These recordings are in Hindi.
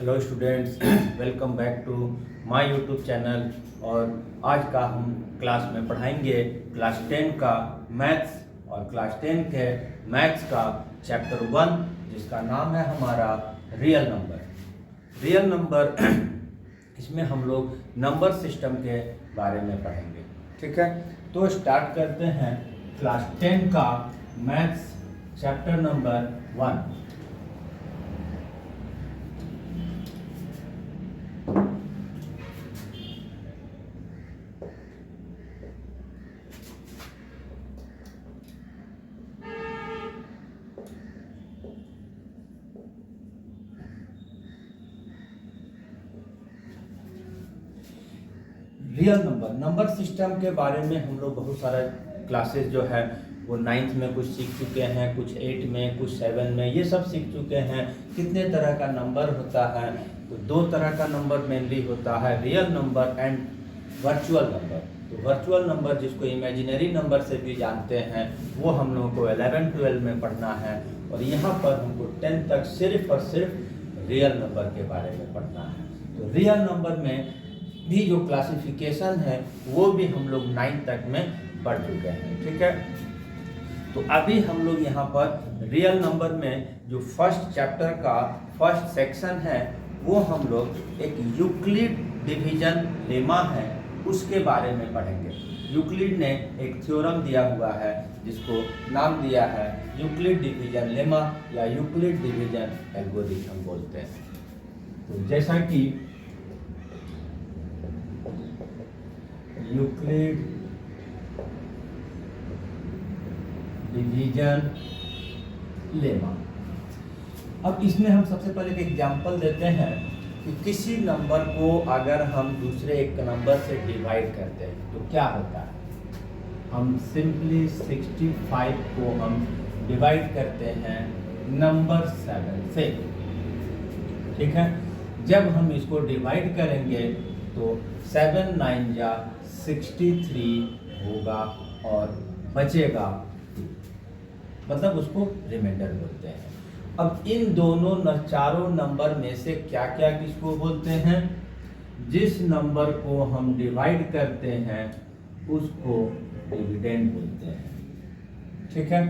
Hello students, welcome back to my YouTube channel. और आज का हम क्लास में पढ़ाएंगे क्लास 10 का मैथ्स और क्लास 10 के मैथ्स का चैप्टर 1 जिसका नाम है हमारा रियल नंबर। रियल नंबर इसमें हम लोग नंबर सिस्टम के बारे में पढ़ेंगे। ठीक है, तो स्टार्ट करते हैं क्लास 10 का maths chapter number 1। Real number system के बारे में हम लोग बहुत सारा क्लासेस जो है वो 9th में कुछ सीख चुके हैं, कुछ 8 में, कुछ 7 में, ये सब सीख चुके हैं। कितने तरह का नंबर होता है? तो 2 तरह का नंबर मेनली होता है, real number and virtual number. तो वर्चुअल नंबर जिसको इमेजिनरी नंबर से भी जानते हैं वो हम लोगों को 11-12 में पढ़ना है। और यहाँ पर हमको 10 तक सिर्फ और सिर्फ रियल नंबर के बारे में पढ़ना है। तो रियल नंबर में भी जो क्लासिफिकेशन है वो भी हम लोग 9 तक में पढ़ चुके हैं। ठीक है, तो अभी हम लोग यहाँ पर रियल नंबर में जो फर्स्ट चैप्टर का फर्स्ट सेक्शन है वो हम लोग एक यूक्लिड डिवीजन लेमा है उसके बारे में पढ़ेंगे। यूक्लिड ने एक थ्योरम दिया हुआ है जिसको नाम दिया है यूक्लिड डिवीजन लेमा या यूक्लिड डिवीजन एल्गोरिथम बोलते हैं। तो जैसा कि यूक्लिड डिवीजन लेमा, अब इसमें हम सबसे पहले एक एग्जांपल देते हैं कि किसी नंबर को अगर हम दूसरे एक नंबर से डिवाइड करते हैं तो क्या होता है। हम सिंपली 65 को हम डिवाइड करते हैं नंबर 7 से। ठीक है, जब हम इसको डिवाइड करेंगे तो 7 9 जा 63 होगा और बचेगा 2, मतलब उसको रिमाइंडर बोलते हैं। अब इन दोनों चारों नंबर में से क्या क्या किसको बोलते हैं? जिस नंबर को हम डिवाइड करते हैं उसको डिविडेंड बोलते हैं। ठीक है,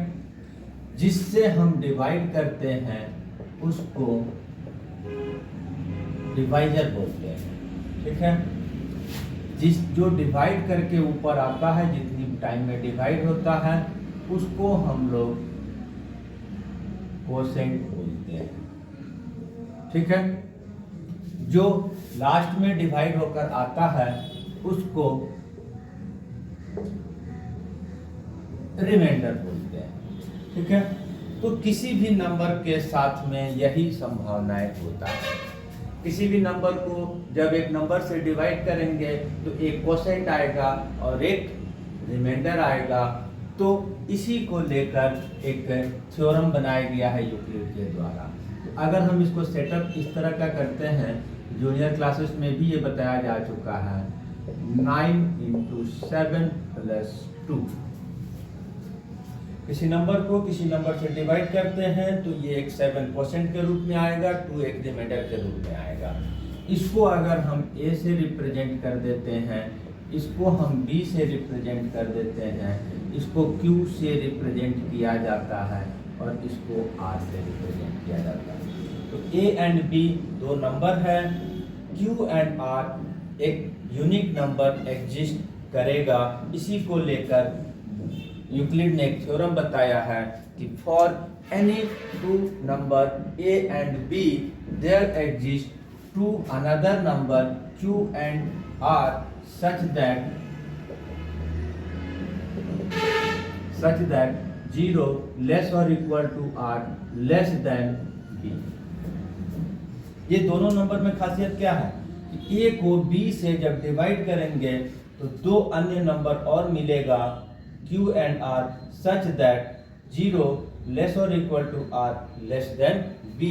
जिससे हम डिवाइड करते हैं उसको डिवाइजर बोलते हैं। ठीक है, जो डिवाइड करके ऊपर आता है, जितनी टाइम में डिवाइड होता है उसको हम लोग कोसेंट बोलते हैं। ठीक है, जो लास्ट में डिवाइड होकर आता है उसको रिमाइंडर बोलते हैं। ठीक है, तो किसी भी नंबर के साथ में यही संभावनाएं होता है। किसी भी नंबर को जब एक नंबर से डिवाइड करेंगे तो एक कोसेंट आएगा और एक रिमाइंडर आएगा। तो इसी को लेकर एक थ्योरम बनाया गया है यूक्लिड के द्वारा। तो अगर हम इसको सेटअप इस तरह का करते हैं, जूनियर क्लासेस में भी ये बताया जा चुका है, 9 × 7 + 2। किसी नंबर को किसी नंबर से डिवाइड करते हैं तो ये एक 7% के रूप में आएगा, 2 एक रिमाइंडर के रूप में आएगा। इसको अगर हम A से रिप्रेजेंट कर देते हैं, इसको हम B से रिप्रेजेंट कर देते हैं, इसको Q से रिप्रेजेंट किया जाता है और इसको R से रिप्रेजेंट किया जाता है। तो A एंड B 2 नंबर है, Q एंड R एक यूनिक नंबर एग्जिस्ट करेगा। इसी को लेकर यूक्लिड ने एक थ्योरम बताया है कि for any 2 number A and B there exist 2 another number Q and R such that 0 less or equal to R less than B। ये दोनों नंबर में खासियत क्या है कि A को B से जब डिवाइड करेंगे तो 2 अन्य नंबर और मिलेगा Q and R such that 0 less or equal to R less than B,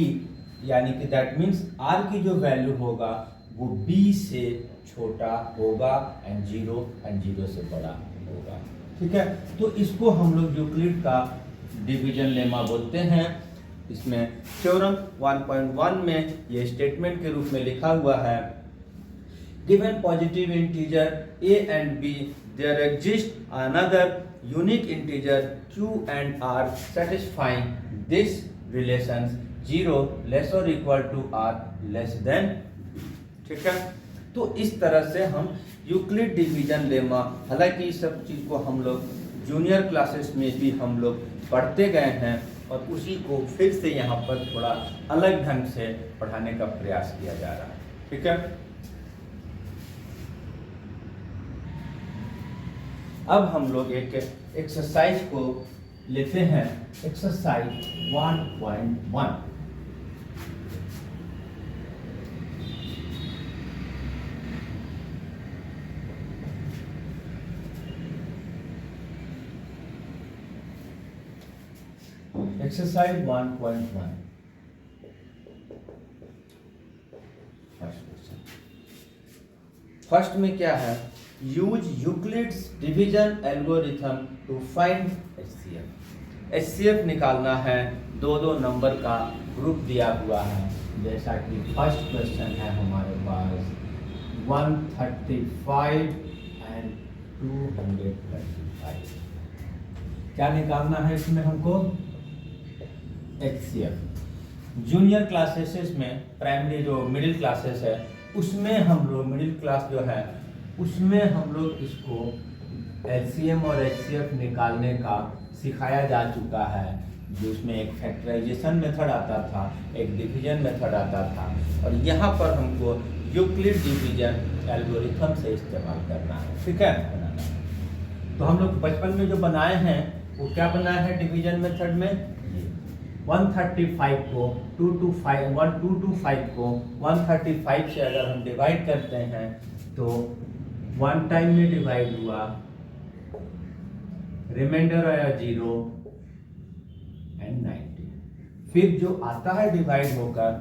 यानी कि that means R की जो वैल्यू होगा वो B से छोटा होगा एंड 0 से बड़ा होगा। ठीक है, तो इसको हम लोग यूक्लिड का डिवीजन लेमा बोलते हैं। इसमें थ्योरम 1.1 में ये स्टेटमेंट के रूप में लिखा हुआ है, given positive integer a and b, there exists another unique integer q and r satisfying this relations 0 less or equal to r less than b। ठीक है, तो इस तरह से हम यूक्लिड डिवीजन लेमा, हालांकि इस सब चीज़ को हम लोग जूनियर क्लासेस में भी हम लोग पढ़ते गए हैं और उसी को फिर से यहाँ पर थोड़ा अलग ढंग से पढ़ाने का प्रयास किया जा रहा है। ठीक है, अब हम लोग एक एक्सरसाइज को लेते हैं, एक्सरसाइज 1.1। एक्सरसाइज 1.1 फर्स्ट में क्या है, use Euclid's division algorithm to find HCF. HCF निकालना है, दो दो नंबर का ग्रुप दिया हुआ है, जैसा कि फर्स्ट क्वेश्चन है हमारे पास 135 एंड 235। क्या निकालना है इसमें हमको, एचसीएफ। जूनियर क्लासेस में, प्राइमरी जो मिडिल क्लासेस है उसमें हम लोग, मिडिल क्लास जो है उसमें हम लोग इसको एलसीएम और एचसीएफ निकालने का सिखाया जा चुका है, जो उसमें एक फैक्टराइजेशन मेथड आता था, एक डिवीजन मेथड आता था, और यहाँ पर हमको यूक्लिड डिवीजन एल्गोरिथम से इस्तेमाल करना है। ठीक है, तो हम लोग बचपन में जो बनाए हैं वो क्या बनाया है डिवीजन मेथड में, 135 को 1225 को 135 से अगर हम डिवाइड करते हैं तो 1 टाइम में डिवाइड हुआ, रिमाइंडर आया 0 एंड 90। फिर जो आता है डिवाइड होकर,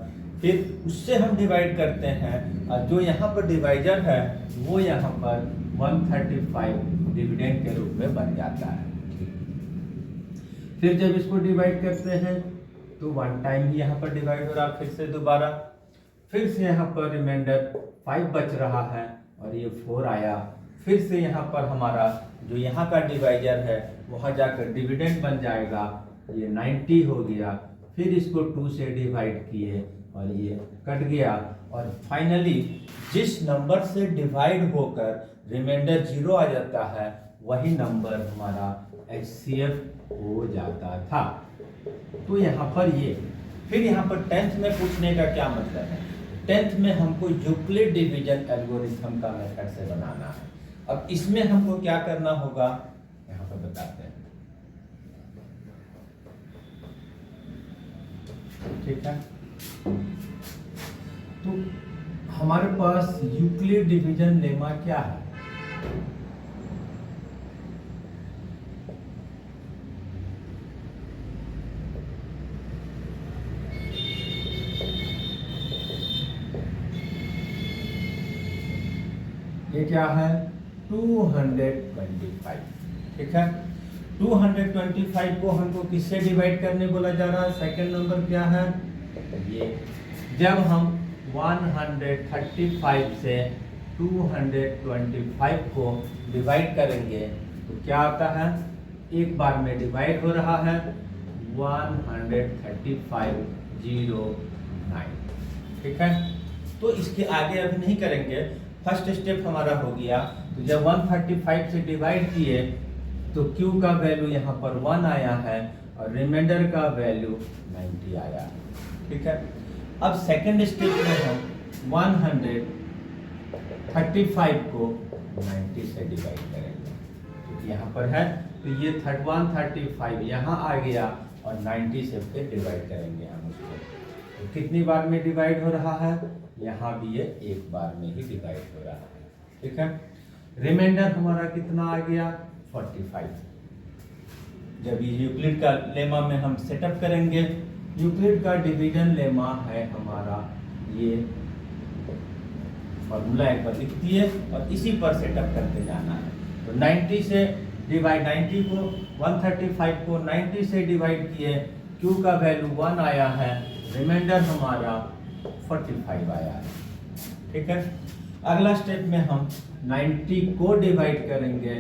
फिर उससे हम डिवाइड करते हैं, और जो यहाँ पर डिवाइजर है वो यहाँ पर 135 डिविडेंड के रूप में बन जाता है। फिर जब इसको डिवाइड करते हैं तो 1 टाइम ही यहाँ पर डिवाइड हो रहा, फिर से दोबारा, फिर से यहाँ पर रिमाइंडर 5 बच रहा है और ये 4 आया, फिर से यहाँ पर हमारा जो यहाँ का डिवाइजर है वहाँ जाकर डिविडेंड बन जाएगा, ये 90 हो गया, फिर इसको 2 से डिवाइड किए और ये कट गया, और फाइनली जिस नंबर से डिवाइड होकर रिमाइंडर 0 आ जाता है वही नंबर हमारा एचसीएफ हो जाता था। तो यहाँ पर ये, फिर यहाँ पर 10th में पूछने का क्या मतलब है, 10th में हमको यूक्लिड डिवीजन एल्गोरिथम का मेथड से बनाना है। अब इसमें हमको क्या करना होगा यहाँ पर बताते हैं। ठीक है, तो हमारे पास यूक्लिड डिवीजन लेमा क्या है, ये क्या है 225। ठीक है, 225 को हमको किससे डिवाइड करने बोला जा रहा है, सेकंड नंबर क्या है ये, जब हम 135 से 225 को डिवाइड करेंगे तो क्या आता है, एक बार में डिवाइड हो रहा है 13509। ठीक है, तो इसके आगे अभी नहीं करेंगे, फर्स्ट स्टेप हमारा हो गया। तो जब 135 से डिवाइड किए तो Q का वैल्यू यहाँ पर 1 आया है और रिमाइंडर का वैल्यू 90 आया। ठीक है, अब सेकंड स्टेप में हम 135 को 90 से डिवाइड करेंगे, क्योंकि यहाँ पर है तो ये 135 यहाँ आ गया और 90 से फिर डिवाइड करेंगे हम उसको। तो कितनी बार में डिवाइड हो रहा है, यहाँ भी ये एक बार में ही डिवाइड हो रहा है। ठीक है, रिमाइंडर हमारा कितना आ गया 45। जब ये यूक्लिड का लेमा में हम सेटअप करेंगे, यूक्लिड का डिवीजन लेमा है हमारा, ये फॉर्मूला एक बार लिख दिए और इसी पर सेटअप करते जाना है। तो 90 से डिवाइड, 90 को 135 को 90 से डिवाइड किए Q का वैल्यू 1 आया है, रिमाइंडर हमारा 45 आया है। ठीक है, अगला स्टेप में हम 90 को डिवाइड करेंगे,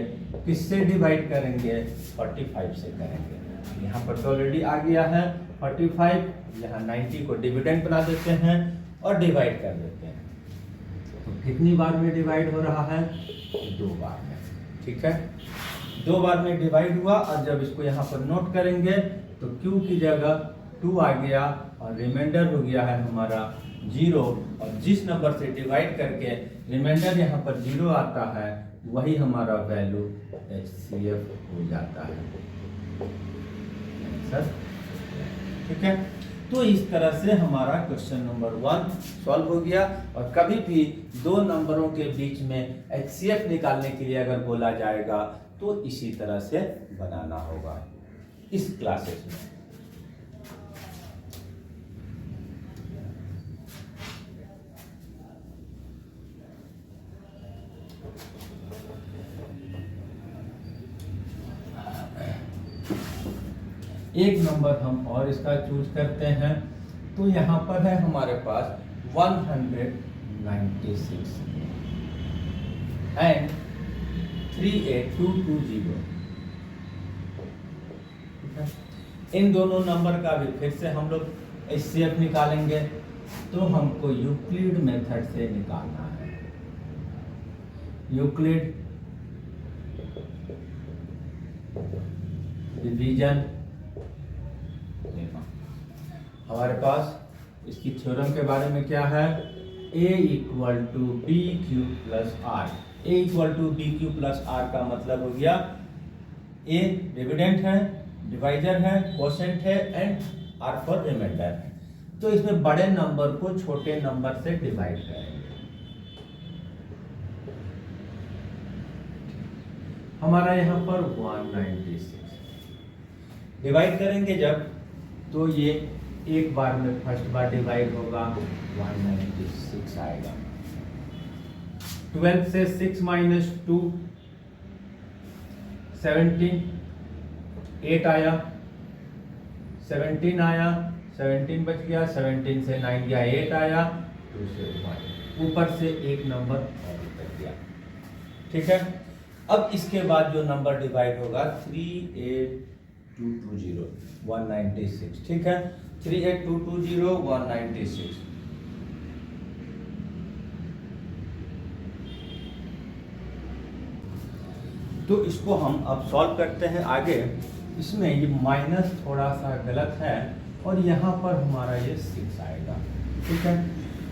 किससे डिवाइड करेंगे? 45 से करेंगे। यहाँ पर तो ऑलरेडी आ गया है 45, यहाँ 90 को डिविडेंड बना देते हैं और डिवाइड कर देते हैं। तो कितनी बार में डिवाइड हो रहा है? 2 बार में। ठीक है, 2 बार में डिवाइड हुआ और जब इसको यहाँ पर नोट करेंगे तो Q की जगह 2 आ गया और रिमाइंडर हो गया है हमारा 0, और जिस नंबर से डिवाइड करके रिमाइंडर यहाँ पर 0 आता है वही हमारा वैल्यू HCF हो जाता है। सर ठीक है, तो इस तरह से हमारा क्वेश्चन नंबर 1 सॉल्व हो गया। और कभी भी 2 नंबरों के बीच में HCF निकालने के लिए अगर बोला जाएगा तो इसी तरह से बनाना होगा इस क्लासेस में। एक नंबर हम और इसका चूज करते हैं, तो यहाँ पर है हमारे पास 196 एंड 38220। इन दोनों नंबर का भी फिर से हम लोग HCF निकालेंगे, तो हमको यूक्लिड मेथड से निकालना है। यूक्लिड डिवीजन हमारे पास इसकी थ्योरम के बारे में क्या है? A equal to b q plus r. A equal to b q plus r का मतलब हो गया A डिविडेंट है, डिवाइजर है, क्वोशेंट है एंड आर फॉर रिमाइंडर है। तो इसमें बड़े नंबर को छोटे नंबर से डिवाइड करेंगे। हमारा यहाँ पर 196 डिवाइड करेंगे जब, तो ये एक बार में फर्स्ट बार डिवाइड होगा 196 आएगा। 12 से 6 माइनस 2 17, 8 आया, 17 आया, 17 बच गया, 17 से 9 गया, 8 आया, 2 से 1 ऊपर से एक नंबर और बच गया। ठीक है, अब इसके बाद जो नंबर डिवाइड होगा 38220 196। ठीक है, 38220 196। तो इसको हम अब सॉल्व करते हैं आगे। इसमें ये माइनस थोड़ा सा गलत है और यहाँ पर हमारा ये 6 आएगा। ठीक है,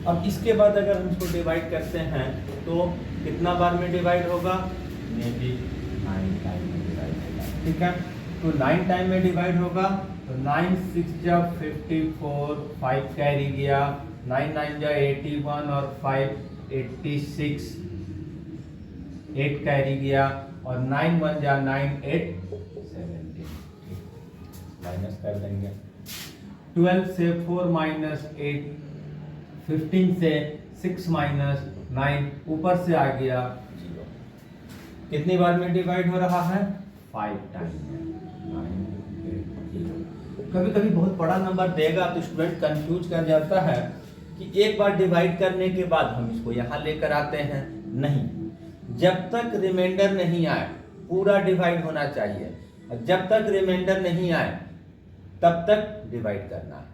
अब इसके बाद अगर हम इसको डिवाइड करते हैं तो कितना बार में डिवाइड होगा? मे बी 9 टाइम में डिवाइड होगा। ठीक है, तो 9 टाइम में डिवाइड होगा, तो 9 6 जा 54, 5 कैरी गया, 9 9 जा 81 और 5 86, 8 कैरी गया और 9 1 जा 9 8 17। माइनस कर देंगे। 12 से 4 माइनस 8, 15 से 6 माइनस 9 ऊपर से आ गया 0। कितनी बार में डिवाइड हो रहा है? 5 टाइम में। 9 8 0। कभी कभी बहुत बड़ा नंबर देगा तो स्टूडेंट कंफ्यूज कर जाता है कि एक बार डिवाइड करने के बाद हम इसको यहाँ लेकर आते हैं। नहीं, जब तक रिमाइंडर नहीं आए पूरा डिवाइड होना चाहिए, और जब तक रिमाइंडर नहीं आए तब तक डिवाइड करना है।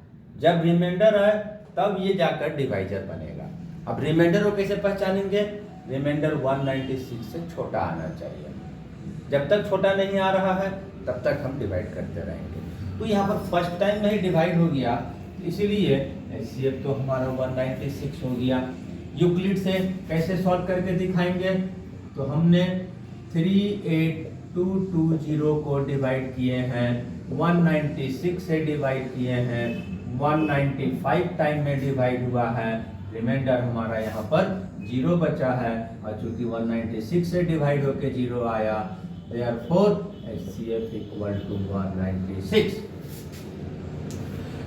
जब रिमाइंडर आए तब ये जाकर डिवाइजर बनेगा। अब रिमाइंडर को कैसे पहचानेंगे? रिमाइंडर 196 से छोटा आना चाहिए। जब तक छोटा नहीं आ रहा है तब तक हम डिवाइड करते रहेंगे। तो यहाँ पर फर्स्ट टाइम में ही डिवाइड हो गया, इसीलिए HCF तो हमारा 196 हो गया। यूक्लिड से कैसे सॉल्व करके दिखाएंगे? तो हमने 38220 को डिवाइड किए हैं, 196 से डिवाइड किए हैं, 195 टाइम में डिवाइड हुआ है, रिमाइंडर हमारा यहाँ पर 0 बचा है और चूंकि 196 से डिवाइड होके 0 आया, therefore HCF इक्वल टू 196।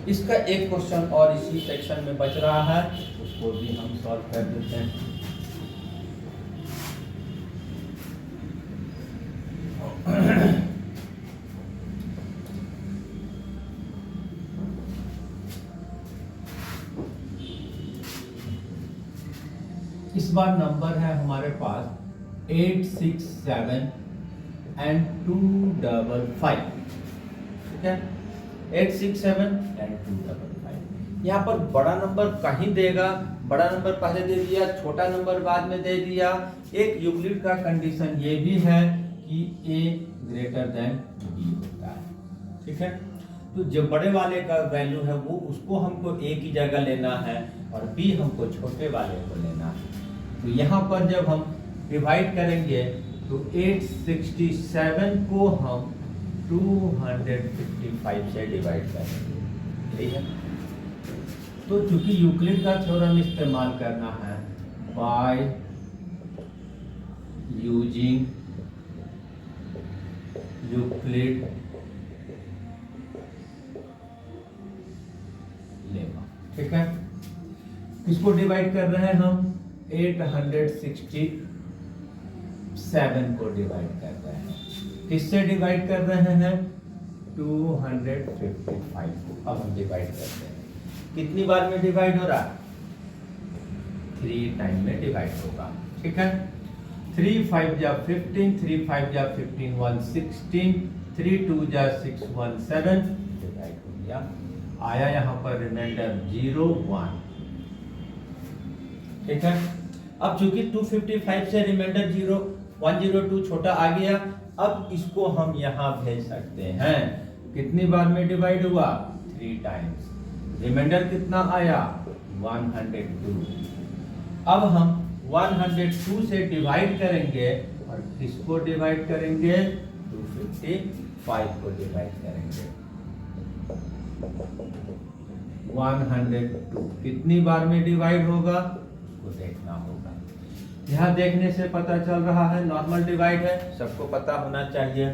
इसका एक क्वेश्चन और इसी सेक्शन में बच रहा है, उसको भी हम सॉल्व कर देते हैं। इस बार नंबर है हमारे पास 867 एंड 255, ठीक है, 867 एंड 255। यहाँ पर बड़ा नंबर कहीं देगा, बड़ा नंबर पहले दे दिया, छोटा नंबर बाद में दे दिया। एक यूक्लिड का कंडीशन ये भी है कि a ग्रेटर देन b होता है, ठीक है। तो जो बड़े वाले का वैल्यू है वो उसको हमको a की जगह लेना है और b हमको छोटे वाले को लेना है। तो यहाँ पर जब हम डिवाइड करेंगे तो 867 को हम 255 से डिवाइड करेंगे, ठीक है। तो चूंकि यूक्लिड का थ्योरम इस्तेमाल करना है, बाय यूजिंग यूक्लिड लेमा, ठीक है। किसको डिवाइड कर रहे हैं हम? 867 को डिवाइड कर रहे हैं। किससे डिवाइड कर रहे हैं? 255 को। अब हम डिवाइड करते हैं। कितनी बार में डिवाइड हो रहा है? 3 टाइम में डिवाइड होगा, ठीक है। 3 5 जा 15, 3 5 जा 15, 116, 3 2 जा 6, 17 डिवाइड हो गया। आया यहाँ पर रिमाइंडर 0 1, ठीक है। अब चूंकि 255 से रिमाइंडर 102 छोटा आ गया, अब इसको हम यहाँ भेज सकते हैं। कितनी बार में डिवाइड हुआ? 3 टाइम्स। रिमाइंडर कितना आया? 102। अब हम 102 से डिवाइड करेंगे और किसको डिवाइड करेंगे? 255 को डिवाइड करेंगे। 102 कितनी बार में डिवाइड होगा उसको देखना होगा। यहाँ देखने से पता चल रहा है नॉर्मल डिवाइड है, सबको पता होना चाहिए।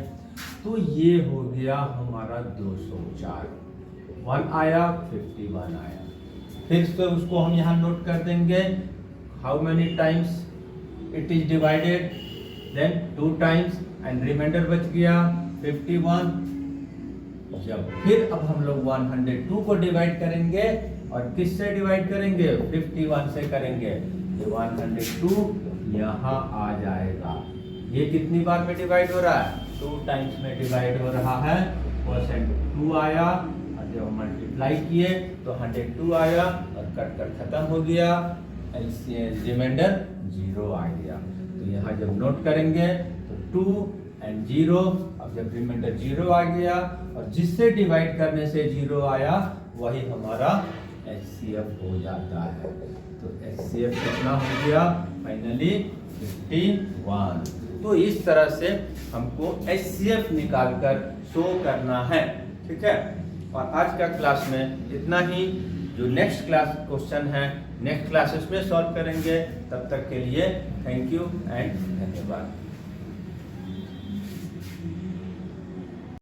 तो ये हो गया हमारा 204, 1 आया 51 आया। फिर से उसको हम यहाँ नोट कर देंगे, how many times it is divided, then 2 times and remainder बच गया 51। जब फिर अब हम लोग 102 को डिवाइड करेंगे और किससे डिवाइड करेंगे? 51 से करेंगे। ये 102 यहाँ आ जाएगा। ये कितनी बार में डिवाइड हो रहा है? 2 टाइम्स में डिवाइड हो रहा है। परसेंट 2 आया और जब हम मल्टीप्लाई किए तो 102 आया और कट कर खत्म हो गया। रिमाइंडर 0 आ गया। तो यहाँ जब नोट करेंगे तो 2 एंड 0, अब जब रिमाइंडर 0 आ गया और जिससे डिवाइड करने से 0 आया वही हमारा HCF हो जाता है। तो HCF कितना हो गया? फाइनली 51। तो इस तरह से हमको HCF निकालकर शो करना है, ठीक है। और आज का क्लास में इतना ही। जो नेक्स्ट क्लास क्वेश्चन है नेक्स्ट क्लासेस में सॉल्व करेंगे। तब तक के लिए थैंक यू एंड धन्यवाद।